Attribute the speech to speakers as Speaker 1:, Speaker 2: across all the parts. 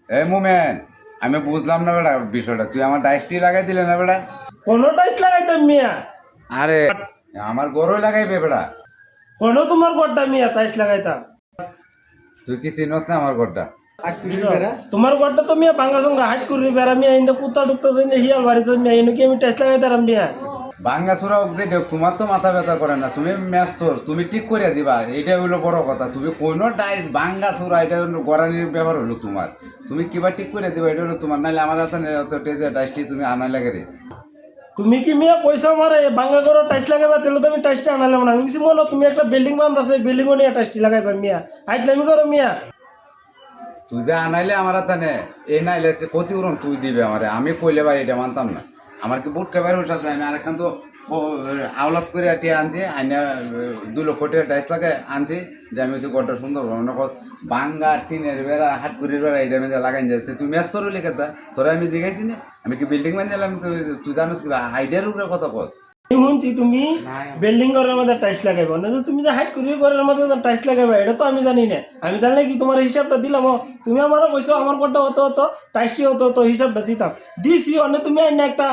Speaker 1: এ মোমেন, আমি বুঝলাম না বেটা বিষয়টা, তুই আমার ডাইসটি লাগাই দিলে না বেটা।
Speaker 2: কোনো টাইস লাগাইতাম মিয়া,
Speaker 1: আরে আমার গরুই লাগাইবে বেটা।
Speaker 2: কোনো তোমার গড়টা মিয়া টাইস লাগাইতাম।
Speaker 1: তুই কি চিনস না আমার ঘরটা?
Speaker 2: তোমার গড়টা তো মিয়া ভাঙ্গা সঙ্গা হাইট করি বেড়া মিয়া, ইন্দা কুত্তা টুকতা হিয়াল বাড়িতে মিয়া, ইনো কি আমি টাইস লাগাইতাম মিয়া?
Speaker 1: বাঙ্গা চূড়া যে দেখ, তোমার তো মাথা ব্যথা করে না, তুমি ম্যাস্তর, তুমি ঠিক করে দিবা, এটা হইলো বড় কথা। তুমি কোনো ডাইস বাঙ্গা চূড়া, এটা হলো গড়ানির ব্যাপার হলো তোমার। তুমি কিবা ঠিক করে দিবা, এটা হলো তোমার। নাহলে আমার হাতে ডাইসটি তুমি আনাই লাগে রে।
Speaker 2: তুমি কি মিয়া পয়সা মারে ভাঙ্গা করো টাইস লাগাইবা, তাহলে তো আমি টাইসটা আনালাম না। আমি কিছু মনে তুমি একটা বিল্ডিং বান্ধ আছে, বিল্ডিংও নিয়ে টাইসটি লাগাইবা মিয়া, আইতলামি করো মিয়া।
Speaker 1: তুই যে আনাইলে আমার হাতে নে, এই নাইলে ক্ষতিপূরণ তুই দিবে আমারে। আমি কইলে ভাই এটা মানতাম না। আমার কি বুট কেবার উঠে আছে? আমি আরেকখান তো আওলাদ করে টিয়া আনছি, আইনা 2 লক্ষ টাকা ডাইস লাগে আনছি, যে আমি হচ্ছে গড়টা সুন্দর মনে কর বাঙ্গা টিনের বেড়া হাটকুড়ির বেড়া এটা আমি লাগাই যাচ্ছে। তুই ম্যাচ তোর হইলে কেতা? তোরা আমি জিগাইছি না? আমি কি বিল্ডিং বানিয়েলাম? তুই জানিস কি আইডিয়ার উপরে কথা কস?
Speaker 2: আমি শুনছি তুমি বিল্ডিং ঘরের মধ্যে টাইস লাগাইবা না, তো তুমি যে হাইট করি ঘরের মধ্যে টাইস লাগাইবা এটা তো আমি জানি না। আমি জানলে কি তোমার হিসাবটা দিলাম? তুমি আমারও কইছো আমার কোনটা হতো হতো টাইসটি হতো হতো, হিসাবটা দিতাম, দিছি অনেক। তুমি আইনা একটা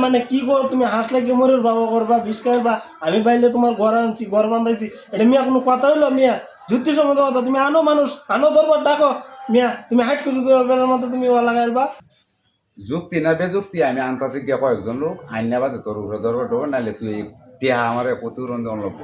Speaker 2: মানে কি কর, তুমি হাঁস লাগিয়ে মরের বাবা করবা, বিষ খাইবা। আমি বাইলে তোমার ঘর আনছি, ঘর বান্ধাইছি, এটা মিয়া কোনো কথা হইলো মিয়া? যুক্তি সম্মত কথা। তুমি আনো মানুষ, আনো ধরবার ডাকো মিয়া, তুমি হাইট করি ঘরের মধ্যে তুমি লাগাইবা?
Speaker 1: যুক্তি না বেযুক্তি আমি আনতাছি গিয়া কয়েকজন লোক আইনা বাদে তোর উপরে দরবার নাইলে তুই টিয়া আমার ক্ষতিপূরণ দেওয়ার লোক।